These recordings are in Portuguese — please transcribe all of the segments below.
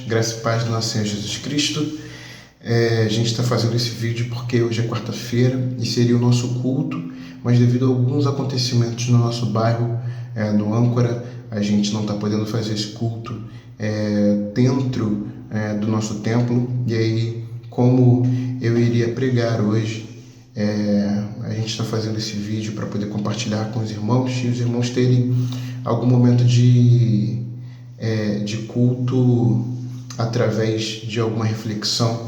graça e paz do nosso Senhor Jesus Cristo. A gente está fazendo esse vídeo porque hoje é quarta-feira e seria o nosso culto, mas devido a alguns acontecimentos no nosso bairro, no Âncora, a gente não está podendo fazer esse culto dentro do nosso templo. E aí, como eu iria pregar hoje, a gente está fazendo esse vídeo para poder compartilhar com os irmãos e os irmãos terem algum momento de culto através de alguma reflexão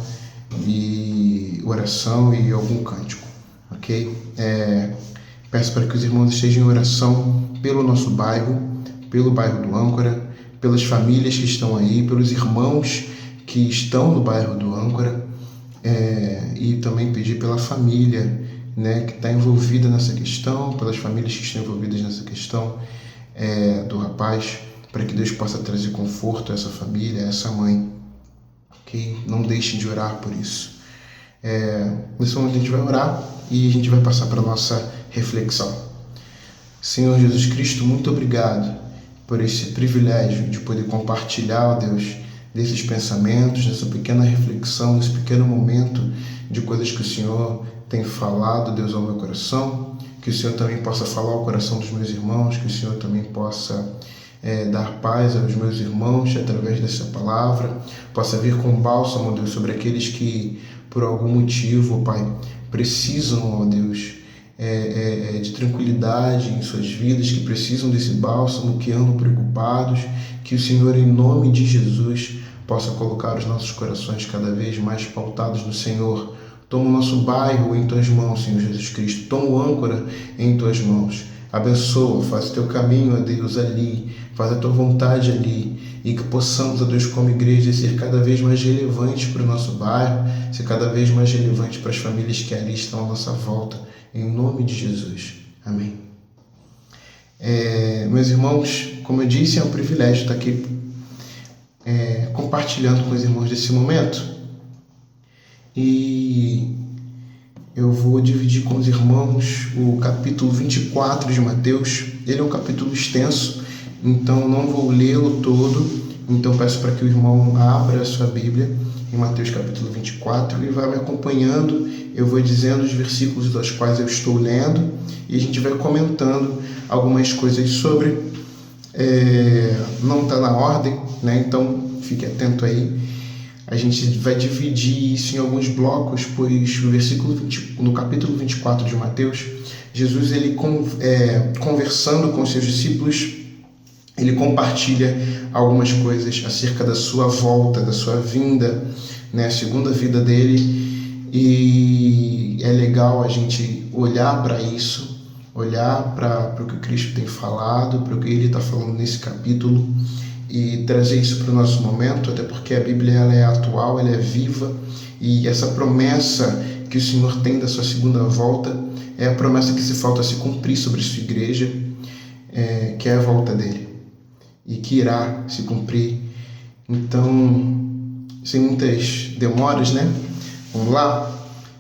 e oração e algum cântico, ok? Peço para que os irmãos estejam em oração pelo nosso bairro, pelo bairro do Âncora, pelas famílias que estão aí, pelos irmãos que estão no bairro do Âncora, e também pedir pela família, que está envolvida nessa questão, pelas famílias que estão envolvidas nessa questão do rapaz, para que Deus possa trazer conforto a essa família, a essa mãe, ok? Não deixem de orar por isso. Nesse momento a gente vai orar e a gente vai passar para a nossa reflexão. Senhor Jesus Cristo, muito obrigado por esse privilégio de poder compartilhar, ó Deus, desses pensamentos, dessa pequena reflexão, nesse pequeno momento de coisas que o Senhor tem falado, Deus, ao meu coração, que o Senhor também possa falar ao coração dos meus irmãos, que o Senhor também possa dar paz aos meus irmãos através dessa palavra, possa vir com bálsamo, Deus, sobre aqueles que, por algum motivo, Pai, precisam, ó Deus, de tranquilidade em suas vidas, que precisam desse bálsamo, que andam preocupados, que o Senhor, em nome de Jesus, possa colocar os nossos corações cada vez mais pautados no Senhor. Toma o nosso bairro em Tuas mãos, Senhor Jesus Cristo. Toma o Âncora em Tuas mãos. Abençoa, faz o Teu caminho, ó Deus, ali. Faz a Tua vontade ali. E que possamos, ó Deus, como igreja, ser cada vez mais relevantes para o nosso bairro, ser cada vez mais relevantes para as famílias que ali estão à nossa volta. Em nome de Jesus. Amém. Meus irmãos, como eu disse, é um privilégio estar aqui compartilhando com os irmãos desse momento. E eu vou dividir com os irmãos o capítulo 24 de Mateus. Ele é um capítulo extenso, então não vou lê-lo todo. Então peço para que o irmão abra a sua Bíblia em Mateus capítulo 24 e vá me acompanhando. Eu vou dizendo os versículos dos quais eu estou lendo e a gente vai comentando algumas coisas sobre. Não está na ordem, então fique atento aí. A gente vai dividir isso em alguns blocos, pois no capítulo 24 de Mateus, Jesus, ele conversando com seus discípulos, ele compartilha algumas coisas acerca da sua volta, da sua vinda, a segunda vida dele. E é legal a gente olhar para isso, olhar para o que Cristo tem falado, para o que ele está falando nesse capítulo e trazer isso para o nosso momento, até porque a Bíblia ela é atual, ela é viva, e essa promessa que o Senhor tem da sua segunda volta é a promessa que se falta se cumprir sobre a sua igreja, que é a volta dele e que irá se cumprir. Então, sem muitas demoras, vamos lá?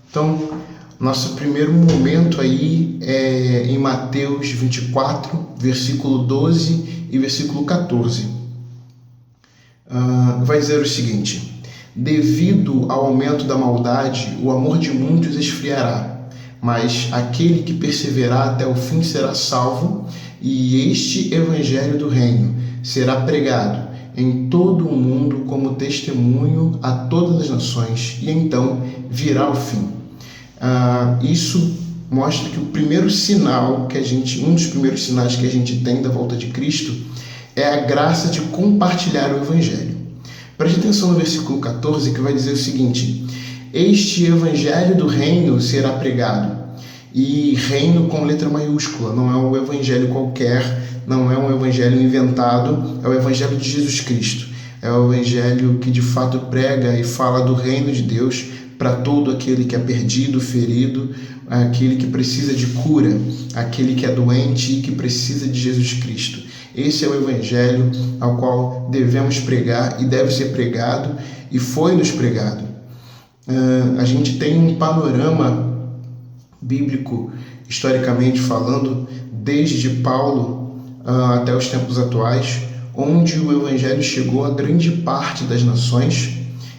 Então, nosso primeiro momento aí é em Mateus 24, versículo 12 e versículo 14. Vai dizer o seguinte: devido ao aumento da maldade, o amor de muitos esfriará, mas aquele que perseverar até o fim será salvo, e este evangelho do reino será pregado em todo o mundo como testemunho a todas as nações, e então virá o fim. Isso mostra que o primeiro sinal um dos primeiros sinais que a gente tem da volta de Cristo é a graça de compartilhar o evangelho. Preste atenção no versículo 14, que vai dizer o seguinte: este evangelho do reino será pregado. E reino com letra maiúscula, não é um evangelho qualquer, não é um evangelho inventado, é o evangelho de Jesus Cristo. É o evangelho que de fato prega e fala do reino de Deus para todo aquele que é perdido, ferido, aquele que precisa de cura, aquele que é doente e que precisa de Jesus Cristo. Esse é o evangelho ao qual devemos pregar e deve ser pregado e foi nos pregado. A gente tem um panorama bíblico, historicamente falando, desde Paulo até os tempos atuais, onde o evangelho chegou a grande parte das nações,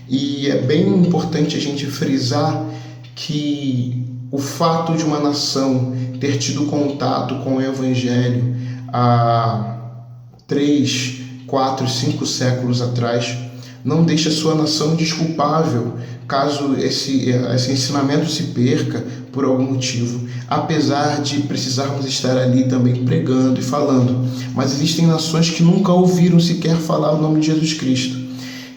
e é bem importante a gente frisar que o fato de uma nação ter tido contato com o evangelho há 3, 4, 5 séculos atrás não deixa sua nação desculpável caso esse ensinamento se perca por algum motivo, apesar de precisarmos estar ali também pregando e falando. Mas existem nações que nunca ouviram sequer falar o nome de Jesus Cristo.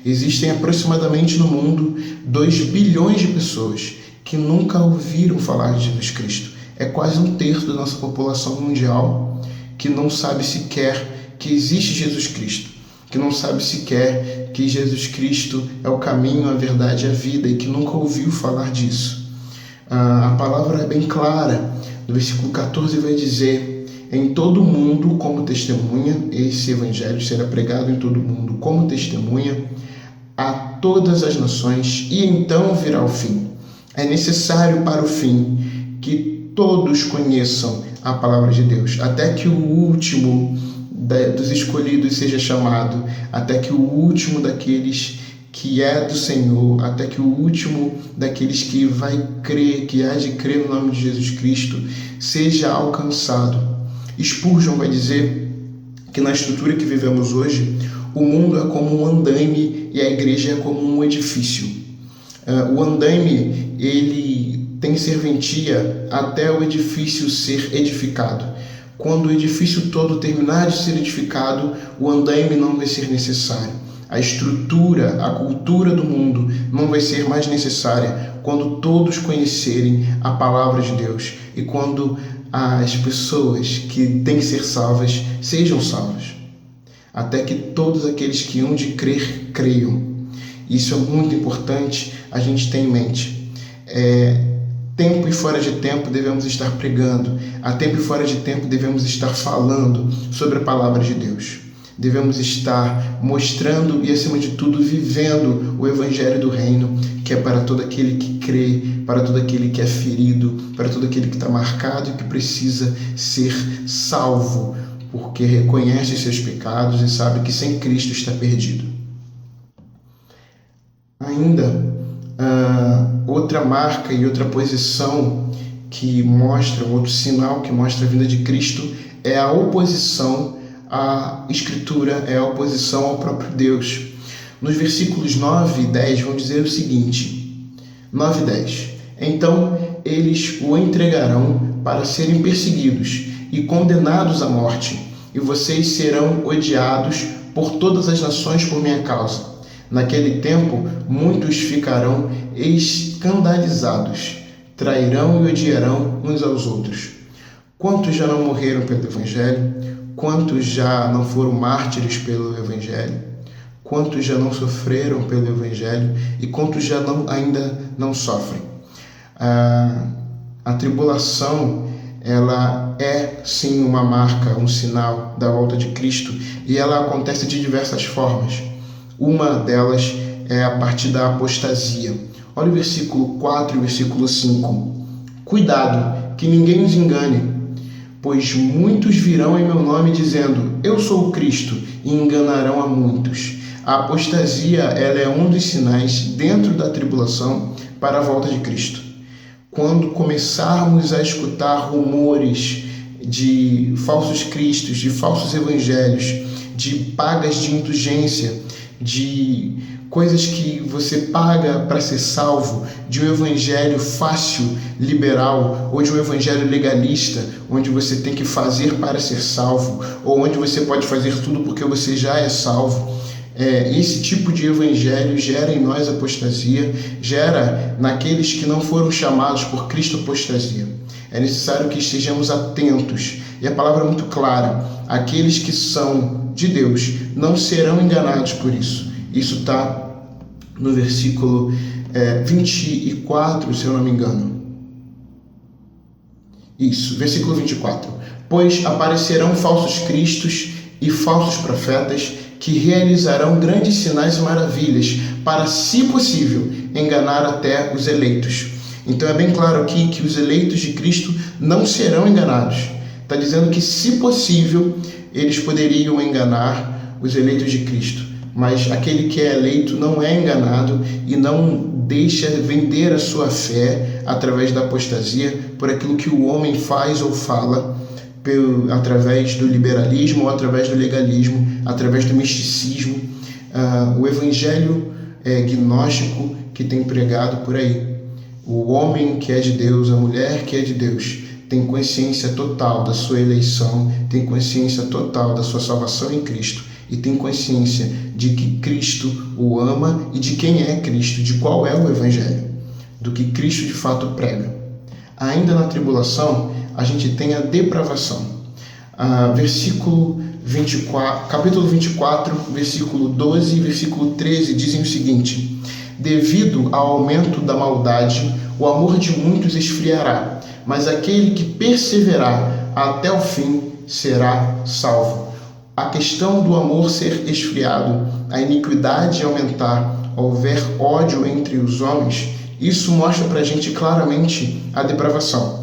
Existem aproximadamente no mundo 2 bilhões de pessoas que nunca ouviram falar de Jesus Cristo. É quase 1/3 da nossa população mundial que não sabe sequer que existe Jesus Cristo, que não sabe sequer que Jesus Cristo é o caminho, a verdade e a vida, e que nunca ouviu falar disso. A palavra é bem clara. No versículo 14 vai dizer: em todo o mundo como testemunha, esse evangelho será pregado em todo o mundo como testemunha a todas as nações, e então virá o fim. É necessário para o fim que todos conheçam a palavra de Deus, até que o último dos escolhidos seja chamado, até que o último daqueles que é do Senhor, até que o último daqueles que vai crer, que há de crer no nome de Jesus Cristo, seja alcançado. Spurgeon vai dizer que na estrutura que vivemos hoje, o mundo é como um andaime e a igreja é como um edifício. O andaime, ele tem serventia até o edifício ser edificado. Quando o edifício todo terminar de ser edificado, o andaime não vai ser necessário. A estrutura, a cultura do mundo não vai ser mais necessária quando todos conhecerem a palavra de Deus e quando as pessoas que têm que ser salvas sejam salvas. Até que todos aqueles que hão de crer, creiam. Isso é muito importante a gente ter em mente. Tempo e fora de tempo devemos estar pregando. A tempo e fora de tempo devemos estar falando sobre a palavra de Deus. Devemos estar mostrando e, acima de tudo, vivendo o evangelho do reino, que é para todo aquele que crê, para todo aquele que é ferido, para todo aquele que está marcado e que precisa ser salvo, porque reconhece seus pecados e sabe que sem Cristo está perdido. Ainda, outra marca e outra posição que mostra, outro sinal que mostra a vinda de Cristo é a oposição à Escritura, é a oposição ao próprio Deus. Nos versículos 9 e 10 vão dizer o seguinte, 9 e 10: então eles o entregarão para serem perseguidos e condenados à morte, e vocês serão odiados por todas as nações por minha causa. Naquele tempo, muitos ficarão escandalizados, trairão e odiarão uns aos outros. Quantos já não morreram pelo Evangelho? Quantos já não foram mártires pelo Evangelho? Quantos já não sofreram pelo Evangelho? E quantos já ainda não sofrem? A tribulação, ela é sim uma marca, um sinal da volta de Cristo, e ela acontece de diversas formas. Uma delas é a partir da apostasia. Olha o versículo 4 e o versículo 5. Cuidado, que ninguém os engane, pois muitos virão em meu nome dizendo, eu sou o Cristo, e enganarão a muitos. A apostasia, ela é um dos sinais dentro da tribulação para a volta de Cristo. Quando começarmos a escutar rumores de falsos cristos, de falsos evangelhos, de pagas de indulgência, de coisas que você paga para ser salvo, de um evangelho fácil, liberal, ou de um evangelho legalista, onde você tem que fazer para ser salvo, ou onde você pode fazer tudo porque você já é salvo. Esse tipo de evangelho gera em nós apostasia, gera naqueles que não foram chamados por Cristo apostasia. É necessário que estejamos atentos, e a palavra é muito clara: aqueles que são de Deus não serão enganados por isso. Isso está no versículo 24, se eu não me engano. Isso, versículo 24. Pois aparecerão falsos cristos e falsos profetas que realizarão grandes sinais e maravilhas para, se possível, enganar até os eleitos. Então é bem claro aqui que os eleitos de Cristo não serão enganados. Está dizendo que, se possível, eles poderiam enganar os eleitos de Cristo, mas aquele que é eleito não é enganado e não deixa vender a sua fé através da apostasia por aquilo que o homem faz ou fala, através do liberalismo ou através do legalismo, através do misticismo, o evangelho gnóstico que tem pregado por aí. O homem que é de Deus, a mulher que é de Deus, tem consciência total da sua eleição, tem consciência total da sua salvação em Cristo e tem consciência de que Cristo o ama e de quem é Cristo, de qual é o evangelho, do que Cristo de fato prega. Ainda na tribulação, a gente tem a depravação. Capítulo 24, versículo 12 e versículo 13 dizem o seguinte: devido ao aumento da maldade, o amor de muitos esfriará, mas aquele que perseverar até o fim será salvo. A questão do amor ser esfriado, a iniquidade aumentar, houver ódio entre os homens, isso mostra para a gente claramente a depravação.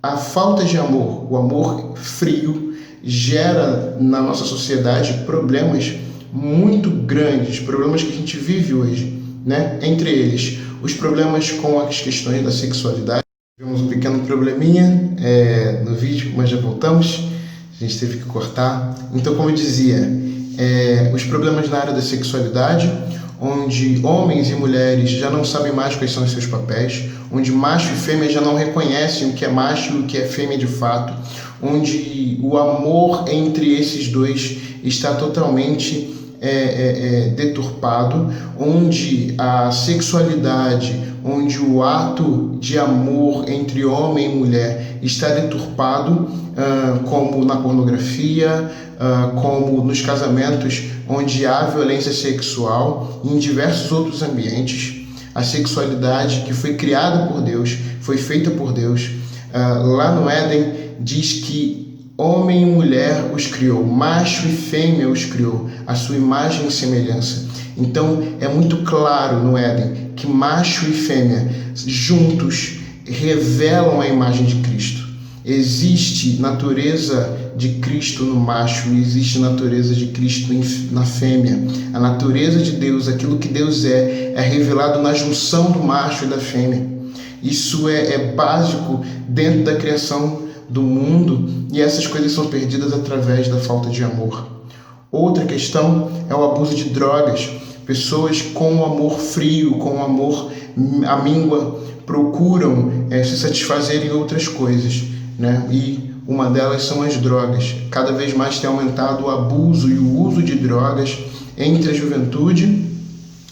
A falta de amor, o amor frio, gera na nossa sociedade problemas muito grandes, problemas que a gente vive hoje, né? Entre eles, os problemas com as questões da sexualidade. Tivemos um pequeno probleminha no vídeo, mas já voltamos. A gente teve que cortar. Então, como eu dizia, os problemas na área da sexualidade, onde homens e mulheres já não sabem mais quais são os seus papéis, onde macho e fêmea já não reconhecem o que é macho e o que é fêmea de fato, onde o amor entre esses dois está totalmente deturpado, onde a sexualidade, onde o ato de amor entre homem e mulher está deturpado, como na pornografia, como nos casamentos onde há violência sexual e em diversos outros ambientes. A sexualidade que foi criada por Deus, foi feita por Deus, lá no Éden diz que homem e mulher os criou, macho e fêmea os criou, a sua imagem e semelhança. Então é muito claro no Éden que macho e fêmea juntos revelam a imagem de Cristo. Existe natureza de Cristo no macho e existe natureza de Cristo na fêmea. A natureza de Deus, aquilo que Deus é revelado na junção do macho e da fêmea. Isso é básico dentro da criação do mundo e essas coisas são perdidas através da falta de amor. Outra questão é o abuso de drogas. Pessoas com o amor frio, com o amor amíngua, procuram se satisfazer em outras coisas, né? E uma delas são as drogas. Cada vez mais tem aumentado o abuso e o uso de drogas entre a juventude,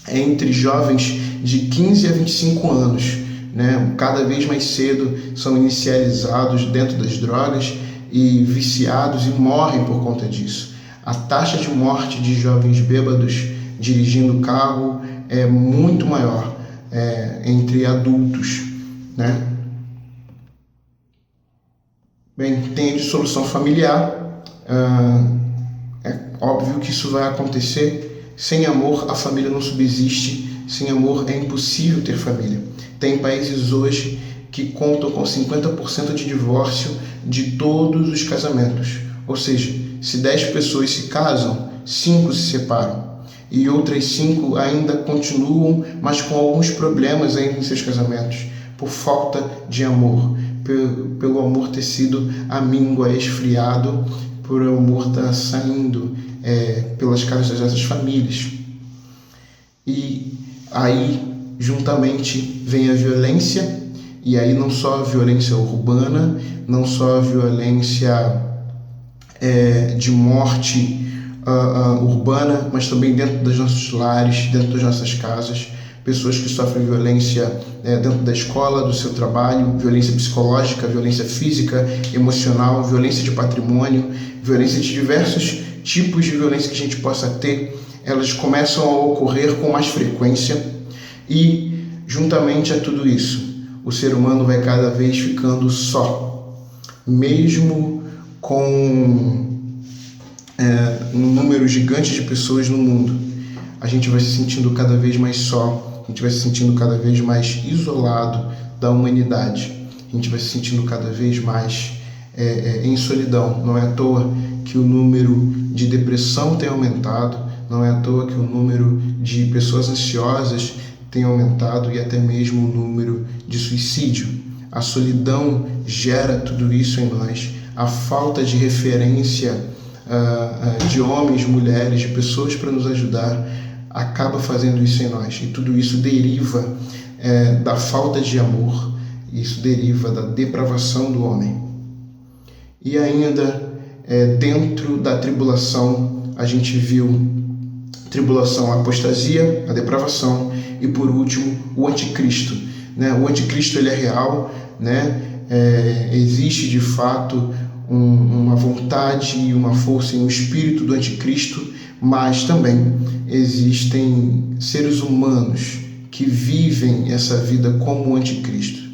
entre jovens de 15 a 25 anos, né? Cada vez mais cedo são inicializados dentro das drogas e viciados e morrem por conta disso. A taxa de morte de jovens bêbados dirigindo carro é muito maior entre adultos, né? Bem, tem a dissolução familiar. É óbvio que isso vai acontecer. Sem amor, a família não subsiste. Sem amor, é impossível ter família. Tem países hoje que contam com 50% de divórcio de todos os casamentos. Ou seja, se 10 pessoas se casam, 5 se separam. E outras 5 ainda continuam, mas com alguns problemas ainda em seus casamentos, por falta de amor, pelo amor ter sido amíngua, esfriado, por o amor estar saindo pelas casas dessas famílias. E aí, juntamente, vem a violência, e aí não só a violência urbana, não só a violência de morte urbana, mas também dentro dos nossos lares, dentro das nossas casas, pessoas que sofrem violência dentro da escola, do seu trabalho, violência psicológica, violência física, emocional, violência de patrimônio, violência de diversos tipos de violência que a gente possa ter, elas começam a ocorrer com mais frequência e, juntamente a tudo isso, o ser humano vai cada vez ficando só, mesmo com um número gigante de pessoas no mundo. A gente vai se sentindo cada vez mais só, a gente vai se sentindo cada vez mais isolado da humanidade, a gente vai se sentindo cada vez mais em solidão. Não é à toa que o número de depressão tem aumentado, não é à toa que o número de pessoas ansiosas tem aumentado e até mesmo o número de suicídio. A solidão gera tudo isso em nós, a falta de referência de homens, mulheres, de pessoas para nos ajudar, acaba fazendo isso em nós. E tudo isso deriva da falta de amor, isso deriva da depravação do homem. E ainda, dentro da tribulação, a gente viu tribulação, a apostasia, a depravação e, por último, o anticristo. O anticristo ele é real, existe de fato uma vontade e uma força em um espírito do anticristo, mas também existem seres humanos que vivem essa vida como o anticristo.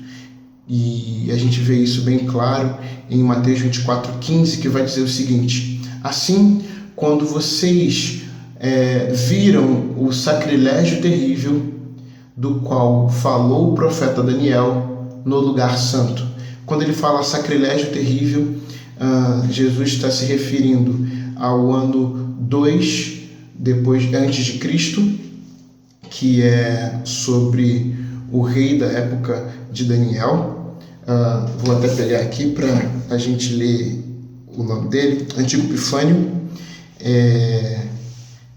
E a gente vê isso bem claro em Mateus 24:15, que vai dizer o seguinte: assim, quando vocês viram o sacrilégio terrível do qual falou o profeta Daniel no lugar santo. Quando ele fala sacrilégio terrível, Jesus está se referindo ao ano 2 antes de Cristo, que é sobre o rei da época de Daniel. Vou até pegar aqui para a gente ler o nome dele. Antíoco Epifânio é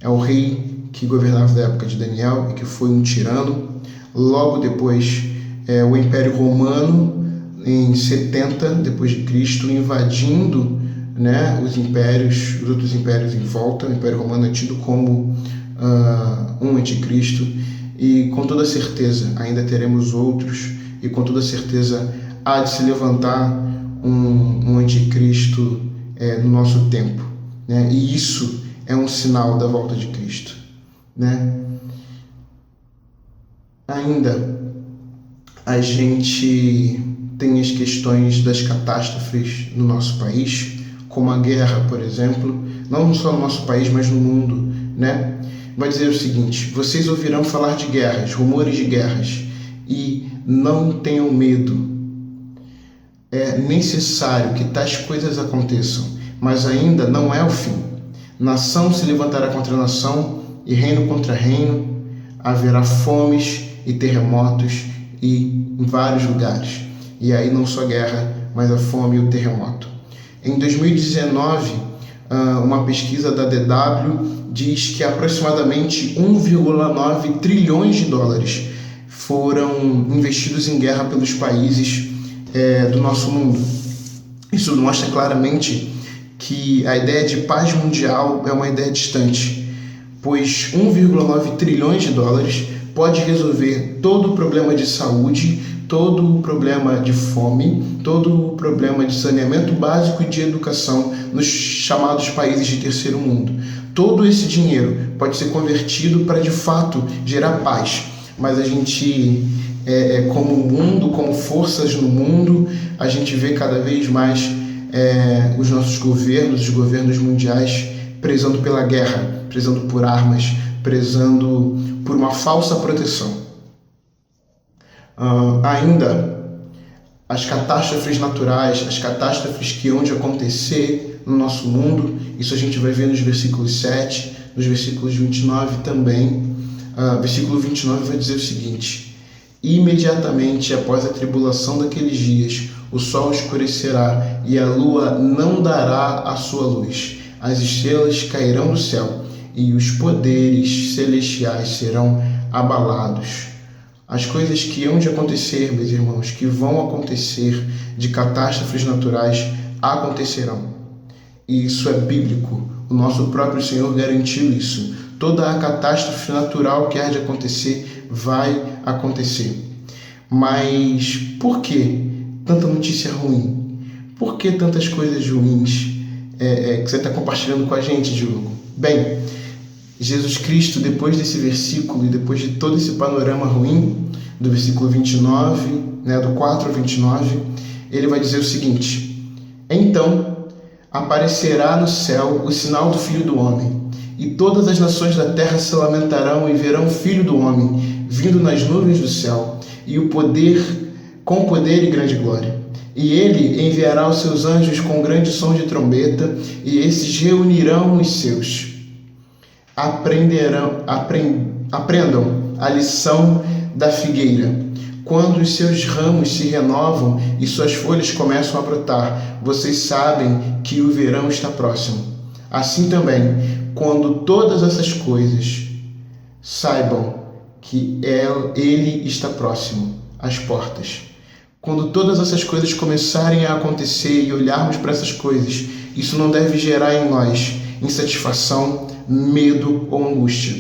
o rei que governava da época de Daniel e que foi um tirano. Logo depois, o Império Romano, em 70 depois de Cristo, invadindo os outros impérios em volta. O Império Romano é tido como um anticristo, e com toda certeza ainda teremos outros, e com toda certeza há de se levantar um anticristo no nosso tempo, e isso é um sinal da volta de Cristo. Ainda a gente tem as questões das catástrofes no nosso país, como a guerra, por exemplo, não só no nosso país, mas no mundo, Vai dizer o seguinte: vocês ouvirão falar de guerras, rumores de guerras, e não tenham medo. É necessário que tais coisas aconteçam, mas ainda não é o fim. Nação se levantará contra nação e reino contra reino, haverá fomes e terremotos em vários lugares. E aí não só guerra, mas a fome e o terremoto. Em 2019, uma pesquisa da DW diz que aproximadamente 1,9 trilhões de dólares foram investidos em guerra pelos países do nosso mundo. Isso mostra claramente que a ideia de paz mundial é uma ideia distante, pois 1,9 trilhões de dólares pode resolver todo o problema de saúde, todo o problema de fome, todo o problema de saneamento básico e de educação nos chamados países de terceiro mundo. Todo esse dinheiro pode ser convertido para, de fato, gerar paz. Mas a gente, como mundo, como forças no mundo, a gente vê cada vez mais os nossos governos, os governos mundiais, prezando pela guerra, prezando por armas, prezando por uma falsa proteção. Ainda, as catástrofes naturais, as catástrofes que hão de acontecer no nosso mundo, isso a gente vai ver nos versículos 7, nos versículos 29 também. Versículo 29 vai dizer o seguinte: imediatamente após a tribulação daqueles dias, o sol escurecerá e a lua não dará a sua luz. As estrelas cairão do céu e os poderes celestiais serão abalados. As coisas que hão de acontecer, meus irmãos, que vão acontecer de catástrofes naturais, acontecerão. E isso é bíblico. O nosso próprio Senhor garantiu isso. Toda a catástrofe natural que há de acontecer, vai acontecer. Mas por que tanta notícia ruim? Por que tantas coisas ruins que você está compartilhando com a gente, Diogo? Bem, Jesus Cristo, depois desse versículo e depois de todo esse panorama ruim, do versículo 29, do 4 ao 29, ele vai dizer o seguinte: então aparecerá no céu o sinal do Filho do Homem, e todas as nações da terra se lamentarão e verão o Filho do Homem vindo nas nuvens do céu, e com poder e grande glória. E ele enviará os seus anjos com grande som de trombeta, e esses reunirão os seus. Aprendam a lição da figueira. Quando os seus ramos se renovam e suas folhas começam a brotar, vocês sabem que o verão está próximo. Assim também, quando todas essas coisas, saibam que ele está próximo, às portas. Quando todas essas coisas começarem a acontecer e olharmos para essas coisas, isso não deve gerar em nós insatisfação, medo ou angústia.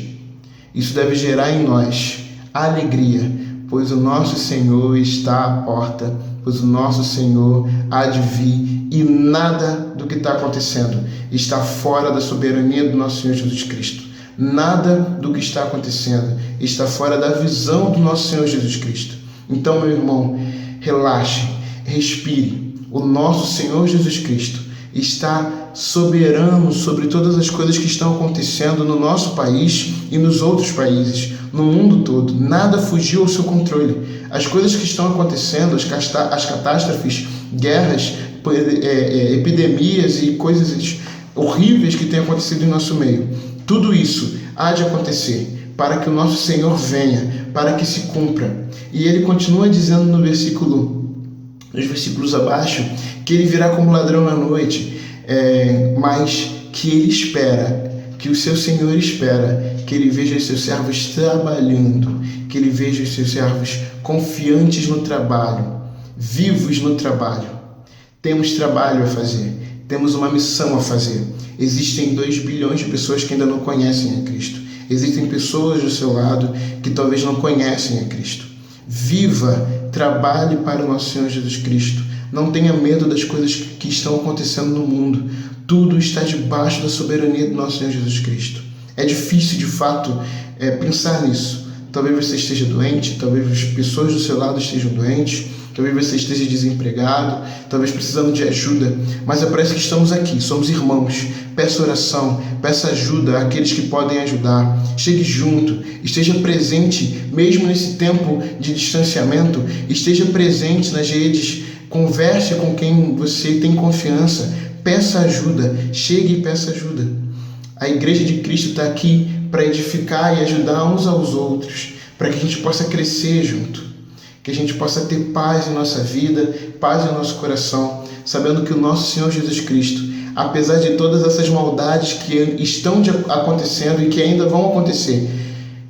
Isso deve gerar em nós alegria, pois o nosso Senhor está à porta, pois o nosso Senhor há de vir e nada do que está acontecendo está fora da soberania do nosso Senhor Jesus Cristo. Nada do que está acontecendo está fora da visão do nosso Senhor Jesus Cristo. Então, meu irmão, relaxe, respire. O nosso Senhor Jesus Cristo está soberano sobre todas as coisas que estão acontecendo no nosso país e nos outros países, no mundo todo. Nada fugiu ao seu controle. As coisas que estão acontecendo, as catástrofes, guerras, epidemias e coisas horríveis que têm acontecido em nosso meio, tudo isso há de acontecer para que o nosso Senhor venha, para que se cumpra. E ele continua dizendo nos versículos abaixo, que ele virá como ladrão na noite, mas que ele espera, que o seu Senhor espera, que ele veja os seus servos trabalhando, que ele veja os seus servos confiantes no trabalho, vivos no trabalho. Temos trabalho a fazer, temos uma missão a fazer. Existem 2 bilhões de pessoas que ainda não conhecem a Cristo. Existem pessoas do seu lado que talvez não conhecem a Cristo. Viva, trabalhe para o nosso Senhor Jesus Cristo. Não tenha medo das coisas que estão acontecendo no mundo. Tudo está debaixo da soberania do nosso Senhor Jesus Cristo. É difícil, de fato, pensar nisso. Talvez você esteja doente, talvez as pessoas do seu lado estejam doentes, talvez você esteja desempregado, talvez precisando de ajuda, mas parece que estamos aqui, somos irmãos. Peça oração, peça ajuda àqueles que podem ajudar. Chegue junto, esteja presente, mesmo nesse tempo de distanciamento, esteja presente nas redes, converse com quem você tem confiança, peça ajuda, chegue e peça ajuda. A Igreja de Cristo está aqui para edificar e ajudar uns aos outros, para que a gente possa crescer junto, que a gente possa ter paz em nossa vida, paz em nosso coração, sabendo que o nosso Senhor Jesus Cristo, apesar de todas essas maldades que estão acontecendo e que ainda vão acontecer,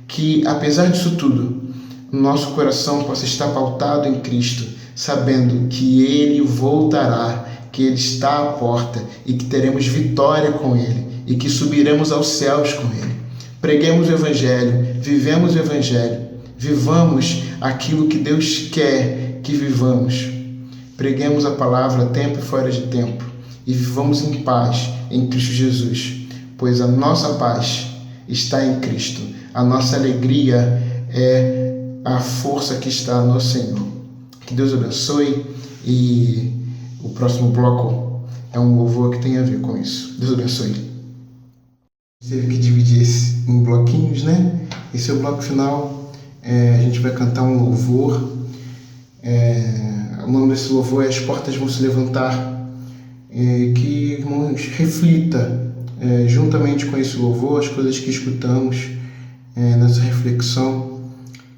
que apesar disso tudo, nosso coração possa estar pautado em Cristo, sabendo que Ele voltará, que Ele está à porta e que teremos vitória com Ele e que subiremos aos céus com Ele. Preguemos o Evangelho, vivemos o Evangelho, vivamos aquilo que Deus quer que vivamos. Preguemos a palavra a tempo e fora de tempo e vivamos em paz em Cristo Jesus, pois a nossa paz está em Cristo. A nossa alegria é a força que está no Senhor. Que Deus abençoe, e o próximo bloco é um louvor que tem a ver com isso. Deus abençoe. Teve que dividir em bloquinhos, né? Esse é o bloco final. A gente vai cantar um louvor. O nome desse louvor é As Portas Vão Se Levantar. Que, irmãos, reflita juntamente com esse louvor as coisas que escutamos nessa reflexão,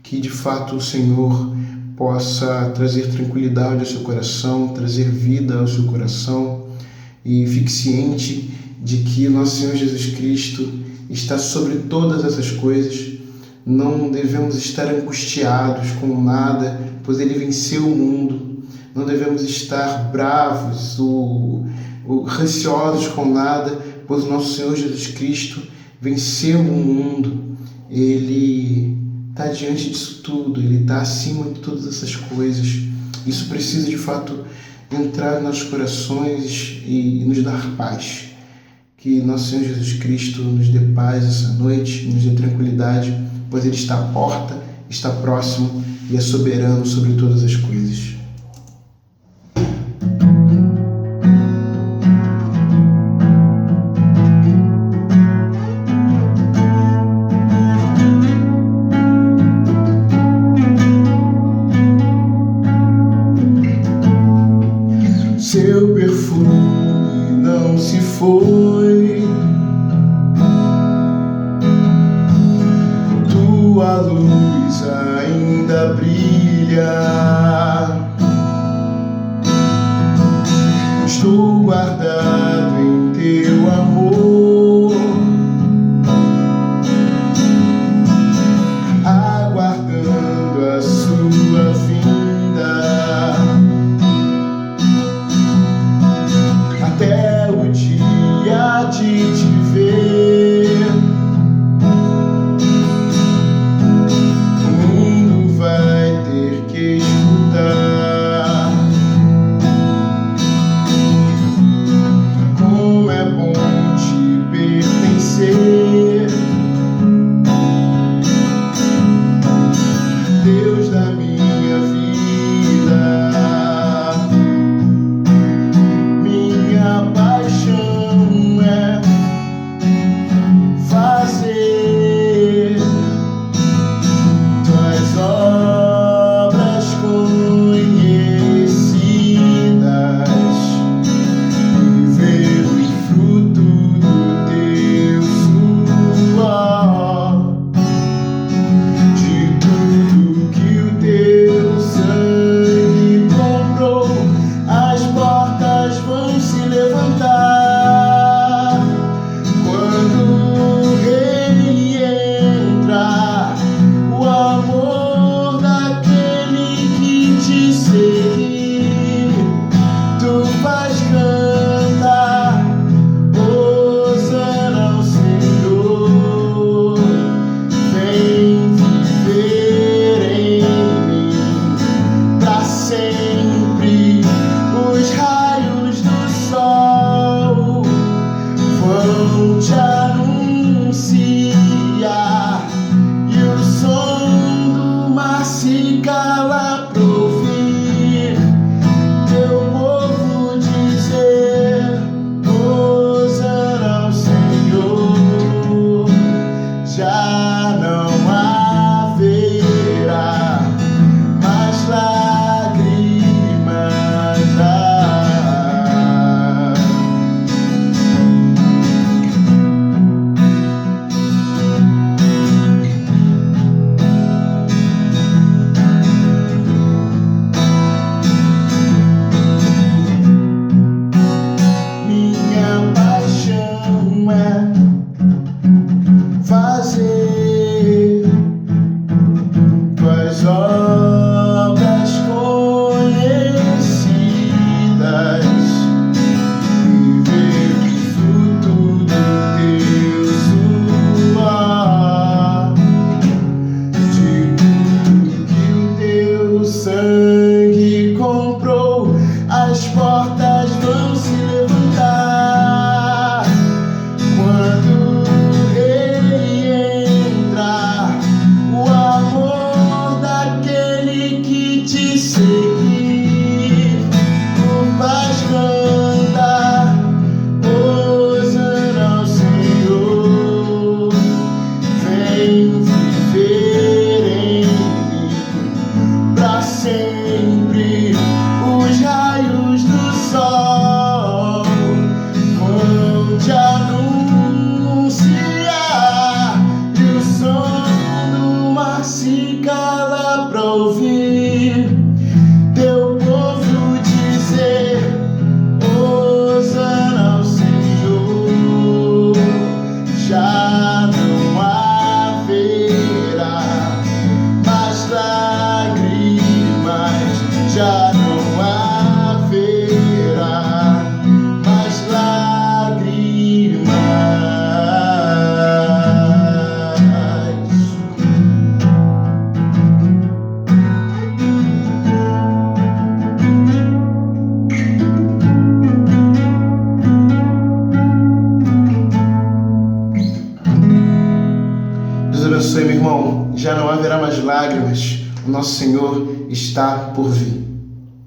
que de fato o Senhor possa trazer tranquilidade ao seu coração, trazer vida ao seu coração, e fique ciente de que nosso Senhor Jesus Cristo está sobre todas essas coisas. Não devemos estar angustiados com nada, pois Ele venceu o mundo. Não devemos estar bravos ou receosos com nada, pois o nosso Senhor Jesus Cristo venceu o mundo. Ele está diante disso tudo, Ele está acima de todas essas coisas. Isso precisa de fato entrar nos nossos corações e nos dar paz. Que nosso Senhor Jesus Cristo nos dê paz essa noite, nos dê tranquilidade, pois Ele está à porta, está próximo e é soberano sobre todas as coisas. luz ainda brilha. Estou guardado em teu amor, aguardando a sua vinda, até o dia de te ver. O mundo vai ter que escutar como é bom te pertencer, Deus da minha vida. Minha paixão é fazer tuas obras conhecidas e ver o fruto do teu suor, de tudo que o teu sangue comprou. As portas vão se levantar quando o Rei entrar. O amor daquele que te seguir, tu vais cantar hosana ao Senhor. Vem viver em mim pra sempre. Os raios do sol vão te anunciar, e o som do mar se cala pra ouvir teu povo dizer hosana ao Senhor. Já não haverá mais lágrimas. Minha paixão é fazer tuas obras conhecidas e ver o fruto do teu suor, de tudo que o teu sangue comprou. As portas vão se levantar quando o Rei entrar. O amor daquele que te seguir, tu vais cantar hosana ao Senhor. Vem viver em mim pra sempre. Os raios do sol vão te anunciar, e o som do mar se cala pra ouvir teu povo dizer hosana ao Senhor. Já não haverá mais lágrimas. Já não haverá mais lágrimas. Deus abençoe, meu irmão. Já não haverá mais lágrimas. O nosso Senhor está por vir.